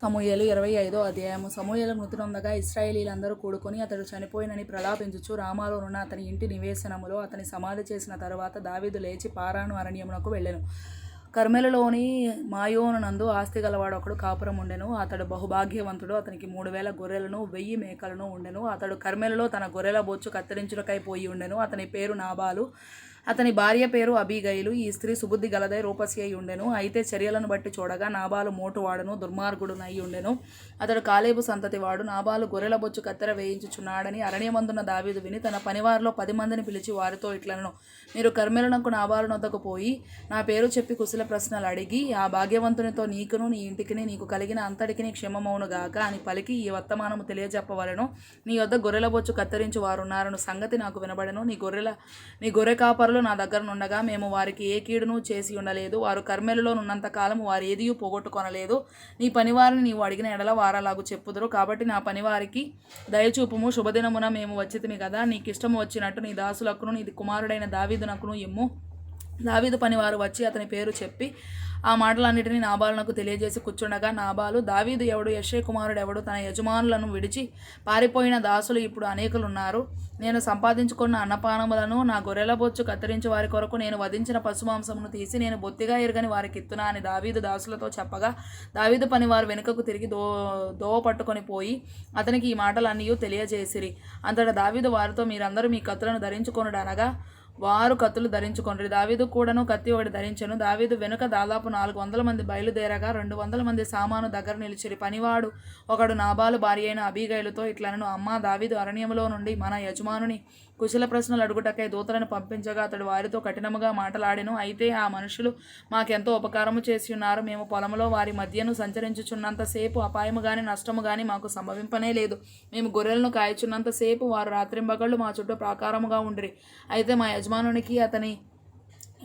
సమూయేలు 25వ అధ్యాయము. సమూయేలు మృతి నొందగా ఇశ్రాయేలీయులందరూ కూడుకొని అతడు చనిపోయినని ప్రలాపించుచు రామాలోనున్న అతని ఇంటి నివేశనములో అతని సమాధి చేసిన తరువాత దావీదు లేచి పారాను అరణ్యమునకు వెళ్ళెను. కర్మెలులోని మాయోనునందు ఆస్తి గలవాడొకడు కాపురం ఉండెను. అతడు బహుభాగ్యవంతుడు. అతనికి 3000 గొర్రెలను 1000 మేకలను ఉండెను. అతడు కర్మెలులో తన గొర్రెల బొచ్చు కత్తిరించుటకై పోయి ఉండెను. అతని పేరు నాబాలు. అతని భార్య పేరు అబీగయిలు. ఈ స్త్రీ సుబుద్ధి గలదై రూపసి అయి ఉండెను. అయితే చర్యలను బట్టి చూడగా నాబాలు మోటువాడును దుర్మార్గుడునై ఉండెను. అతడు కాలేబు సంతతివాడు. నాబాలు గొర్రెల బొచ్చు కత్తెర వేయించుచున్నాడని అరణ్యమందున్న దావీదు విని తన పనివారిలో 10 మందిని పిలిచి వారితో ఇట్లనెను, మీరు కర్మెలునకు నాబాలు నొద్దకు పోయి నా పేరు చెప్పి కుశల ప్రశ్నలు అడిగి ఆ భాగ్యవంతునితో నీకును నీ ఇంటికిని నీకు కలిగిన అంతటికిని క్షేమమవును గాక అని పలికి ఈ వర్తమానము తెలియజెప్పవలెను. నీ వద్ద గొర్రెల బొచ్చు కత్తిరించు వారున్నారను సంగతి నాకు వినబడెను. నీ గొర్రె కాపరులు నా దగ్గర నుండగా మేము వారికి ఏ కీడును చేసి ఉండలేదు. వారు కర్మెలులో నున్నంత కాలం వారు ఏదియూ పోగొట్టుకొనలేదు. నీ పనివారిని నీవు అడిగిన ఎడల వారలాగు చెప్పుదురు. కాబట్టి నా పనివారికి దయచూపుము. శుభదినమున మేము వచ్చితిమి కదా. నీకిష్టము వచ్చినట్టు నీ దాసులకును నీ కుమారుడైన దావీదునకును ఇమ్ము. దావీదు పనివారు వచ్చి అతని పేరు చెప్పి ఆ మాటలన్నిటినీ నాబాలునకు తెలియజేసి కూర్చుండగా నాబాలు, దావీదు ఎవడు, యెషై కుమారుడు ఎవడు, తన యజమానులను విడిచి పారిపోయిన దాసులు ఇప్పుడు అనేకులున్నారు. నేను సంపాదించుకున్న అన్నపానములను నా గొర్రెల బొచ్చు కత్తిరించి వారి కొరకు నేను వధించిన పశుమాంసమును తీసి నేను బొత్తిగా ఎరగని వారికి ఇత్తునా అని దావీదు దాసులతో చెప్పగా దావీదు పనివారు వెనుకకు తిరిగి దోవ పట్టుకొని పోయి అతనికి ఈ మాటలన్నీ తెలియజేసిరి. అంతటా దావీదు వారితో, మీరందరూ మీ కత్తులను ధరించుకొనుడు అనగా వారు కత్తులు ధరించుకొండ్రి. దావీదు కూడాను కత్తి ఒకటి ధరించెను. దావీదు వెనుక దాదాపు 400 మంది బయలుదేరగా 200 మంది సామాను దగ్గర నిలిచిరి. పనివాడు ఒకడు నాబాలు భార్య అయిన అబీగయిలుతో ఇట్లనెను, అమ్మా, దావీదు అరణ్యములో నుండి మన యజమానుని కుశల ప్రశ్నలు అడుగుటకై దూతలను పంపించగా అతడు వారితో కఠినముగా మాటలాడెను. అయితే ఆ మనుషులు మాకెంతో ఉపకారము చేసి ఉన్నారు. మేము పొలములో వారి మధ్యను సంచరించుచున్నంతసేపు అపాయము గాని నష్టము గాని మాకు సంభవింపనే లేదు. మేము గొర్రెలను కాయచున్నంతసేపు వారు రాత్రింబగళ్ళు మా చుట్టూ ప్రాకారముగా ఉండిరి. అయితే మా యజమానునికి అతని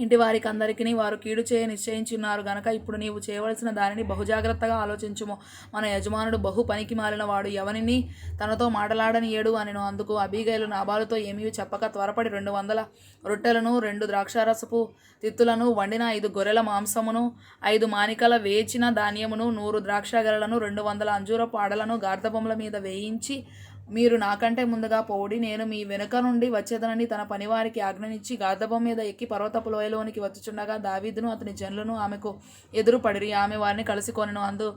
ఇంటి వారికి అందరికీ వారు కీడు చేయ నిశ్చయించి ఉన్నారు గనక ఇప్పుడు నీవు చేయవలసిన దానిని బహుజాగ్రత్తగా ఆలోచించుము. మన యజమానుడు బహు పనికి మాలిన వాడు, ఎవనిని తనతో మాటలాడనియడు అనెను. అందుకు అబీగయిలు నాబాలుతో ఏమీ చెప్పక త్వరపడి 200 రొట్టెలను 2 ద్రాక్షారసపు తిత్తులను వండిన 5 గొర్రెల మాంసమును 5 మానికల వేచిన ధాన్యమును 100 ద్రాక్షగలను 200 అంజూరపు అడలను గార్ధబొమ్మల మీద వేయించి మీరు నాకంటే ముందుగా పోవుడి, నేను మీ వెనుక నుండి వచ్చేదనని తన పనివారికి ఆజ్ఞనిచ్చి గార్ధబొమ్మ మీద ఎక్కి పర్వతపు లోయలోనికి వచ్చుచుండగా దావీదును అతని జనులను ఆమెకు ఎదురుపడిరి. ఆమె వారిని కలుసుకొనెను.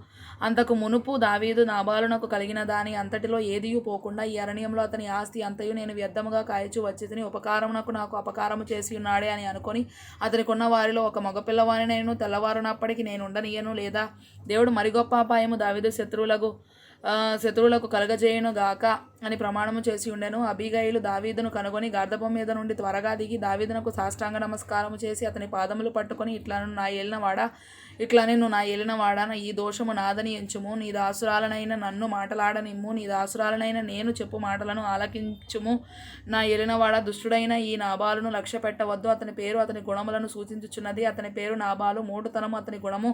అంతకు మునుపు దావీదు నాబాలునకు కలిగిన దాని అంతటిలో ఏదియూ పోకుండా ఈ అరణ్యంలో అతని ఆస్తి అంతయు నేను వ్యర్థముగా కాయచు వచ్చితిని, ఉపకారమునకు నాకు అపకారము చేసి ఉన్నాడే అని అనుకొని అతనికున్న వారిలో ఒక మగపిల్లవారిని నేను తెల్లవారునప్పటికీ నేను ఉండనీయను, లేదా దేవుడు మరి గొప్ప అపాయము దావీదు శత్రువులకు కలగజేయును గాక అని ప్రమాణము చేసి ఉండెను. అబీగయిలు దావీదును కనుగొని గార్ధబొమ్మ మీద నుండి త్వరగా దిగి దావీదునకు సాష్టాంగ నమస్కారము చేసి అతని పాదములు పట్టుకొని ఇట్లనెను, నా ఏలినవాడా, ఈ దోషము నాదని ఎంచుము. నీ దాసురాలనైన నన్ను మాటలాడనిమ్ము. నీ దాసురాలనైన నేను చెప్పు మాటలను ఆలకించుము. నా ఏలినవాడ, దుష్టుడైన ఈ నాబాలును లక్ష్య పెట్టవద్దు. అతని పేరు అతని గుణములను సూచించుచున్నది. అతని పేరు నాబాలు, మోటుతనము అతని గుణము.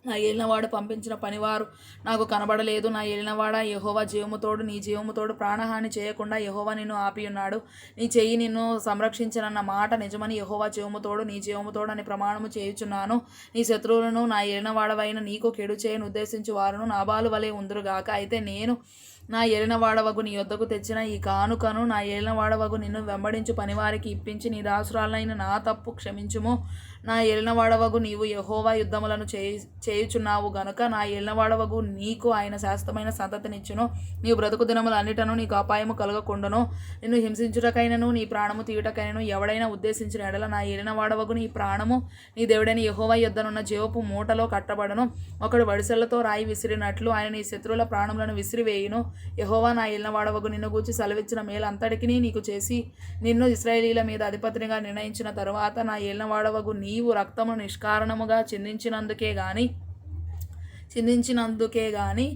నా ఏలినవాడు పంపించిన పనివారు నాకు కనబడలేదు. నా ఏలినవాడ, యెహోవా జీవముతోడు, నీ జీవముతోడు ప్రాణహాని చేయకుండా యెహోవా నిన్ను ఆపియున్నాడు. నీ చెయ్యి నిన్ను సంరక్షించనన్న మాట నిజమని యెహోవా జీవముతోడు, నీ జీవముతోడు అని ప్రమాణము చేయుచున్నాను. నీ శత్రువులను నా ఏలినవాడవైన నీకు చెడు చేయను ఉద్దేశించు వారును నాబాలు వలె ఉందురుగాక. అయితే నేను నా ఏలినవాడవగు నీ యొద్దకు తెచ్చిన ఈ కానుకను నా ఏలినవాడవగు నిన్ను వెంబడించు పనివారికి ఇప్పించి నీ దాసురాలైన నా తప్పు క్షమించుము. నా ఏలినవాడవగు నీవు యెహోవా యుద్ధములను చేయుచున్నావు గనుక నా ఏలినవాడవగు నీకు ఆయన శాశ్వతమైన సంతతినిచ్చును. నీవు బ్రతుకు దినములు అన్నిటను నీకు అపాయము కలగకుండాను. నిన్ను హింసించుటకైనను నీ ప్రాణము తీయుటకైనను ఎవడైనా ఉద్దేశించిన ఎడల నా ఏలినవాడవగు నీ ప్రాణము నీ దేవుడైన యెహోవా యొద్దనున్న జీవపు మూటలో కట్టబడను. ఒకడు వడిసెలతో రాయి విసిరినట్లు ఆయన నీ శత్రువుల ప్రాణములను విసిరివేయును. యెహోవా నా ఏలినవాడవగు నిన్ను గూర్చి సెలవిచ్చిన మేలు అంతటికి నీకు చేసి నిన్ను ఇశ్రాయేలీయుల మీద అధిపతినిగా నిర్ణయించిన తరువాత నా ఏలినవాడవగు నీవు రక్తమును నిష్కారణముగా చిందించినందుకే గాని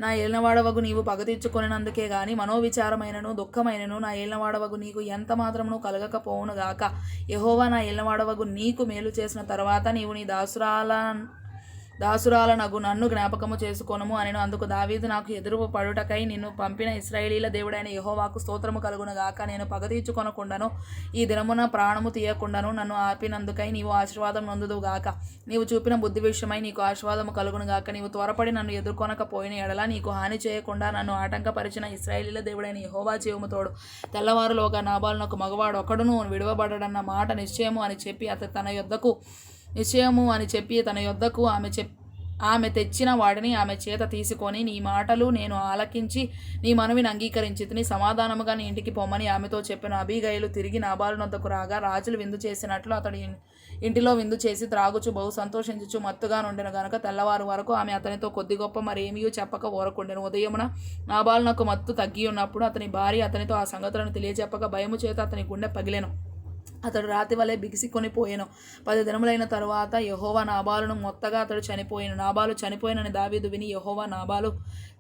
నా ఏలినవాడవగు నీవు పగ తీర్చుకొనినందుకే గాని మనోవిచారమైనను దుఃఖమైనను నా ఏలినవాడవగు నీకు ఎంత మాత్రమును కలగకపోవును గాక. యెహోవా నా ఏలినవాడవగు నీకు మేలు చేసిన తరువాత నీవు నీ దాసురాలనగు నన్ను జ్ఞాపకము చేసుకొనుము అనెను. అందుకు దావీదు, నాకు ఎదురు పడుటకై నిన్ను పంపిన ఇశ్రాయేలీల దేవుడైన యెహోవాకు స్తోత్రము కలుగునుగాక. నేను పగ తీర్చుకొనకుండాను ఈ దినమున ప్రాణము తీయకుండాను నన్ను ఆపినందుకై నీవు ఆశీర్వాదం నొందుదువుగాక. నీవు చూపిన బుద్ధి విషయమై నీకు ఆశీర్వాదము కలుగునుగాక. నీవు త్వరపడి నన్ను ఎదుర్కొనకపోయిన ఎడల నీకు హాని చేయకుండా నన్ను ఆటంకపరిచిన ఇశ్రాయేలీల దేవుడైన యెహోవా జీవము తోడు. తెల్లవారులోగా నాబాలునకు మగవాడు ఒకడును విడువబడడన్న మాట నిశ్చయము అని చెప్పి తన యొద్దకు ఆమె తెచ్చిన వాడిని ఆమె చేత తీసుకొని, నీ మాటలు నేను ఆలకించి నీ మనవిని అంగీకరించితిని, సమాధానముగా నీ ఇంటికి పొమ్మని ఆమెతో చెప్పెను. అబీగయలు తిరిగి నాబాలునొద్దకు రాగా రాజులు విందు చేసినట్లు అతడి ఇంటిలో విందు చేసి త్రాగుచు బహు సంతోషించుచు మత్తుగా నుండెను గనుక తెల్లవారు వరకు ఆమె అతనితో కొద్ది గొప్ప మరేమీ చెప్పక ఊరకుండెను. ఉదయమున నాబాలునకు మత్తు తగ్గి ఉన్నప్పుడు అతని భార్య అతనితో ఆ సంగతులను తెలియచెప్పక భయము చేత అతని గుండె పగిలెను. అతడు రాతి వలె బిగిసికొని పోయెను. 10 దినములైన తరువాత యెహోవా నాబాలును మొత్తగా అతడు చనిపోయెను. నాబాలు చనిపోయినని దావీదు విని యెహోవా నాబాలు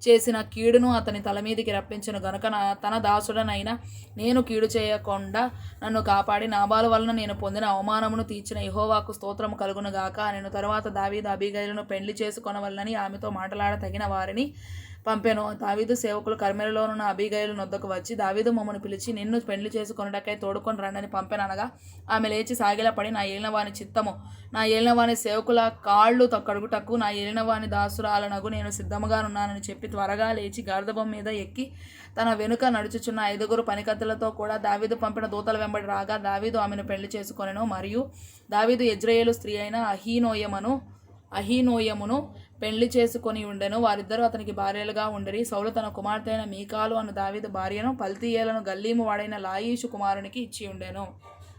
చేసిన కీడును అతని తల మీదికి రప్పించెను గనుక తన దాసుడనైనా నేను కీడు చేయకుండా నన్ను కాపాడి నాబాలు వలన నేను పొందిన అవమానమును తీర్చిన యెహోవాకు స్తోత్రము కలుగునుగాక అనెను. తరువాత దావీదు అబీగయలును పెండ్లి చేసుకొనవలనని ఆమెతో మాట్లాడ తగిన వారిని పంపెను. దావీదు సేవకులు కర్మెలులోనున్న అబీగయలు నొద్దకు వచ్చి, దావీదు మమ్మను పిలిచి నిన్ను పెండ్లి చేసుకొనుటకై తోడుకొని రండని పంపెననగా ఆమె లేచి సాగిలపడి, నా ఏలినవాని చిత్తము, నా ఏలినవాని సేవకుల కాళ్ళు కడుగుటకు నా ఏలినవాని దాసురాలనగు నేను సిద్ధముగానున్నానని చెప్పి త్వరగా లేచి గార్ధబం మీద ఎక్కి తన వెనుక నడుచుచున్న 5 పనికత్తులతో కూడా దావీదు పంపిన దూతల వెంబడి రాగా దావీదు ఆమెను పెళ్లి చేసుకొనెను. మరియు దావీదు యెజ్రెయేలు స్త్రీ అయిన అహీనోయమును పెళ్లి చేసుకొని ఉండెను. వారిద్దరూ అతనికి భార్యలుగా ఉండిరి. సౌలు తన కుమార్తె అయిన మీకాలు అను దావీదు భార్యను పల్తీయేలను గల్లీము వాడైన లాయీషు కుమారునికి ఇచ్చి ఉండెను.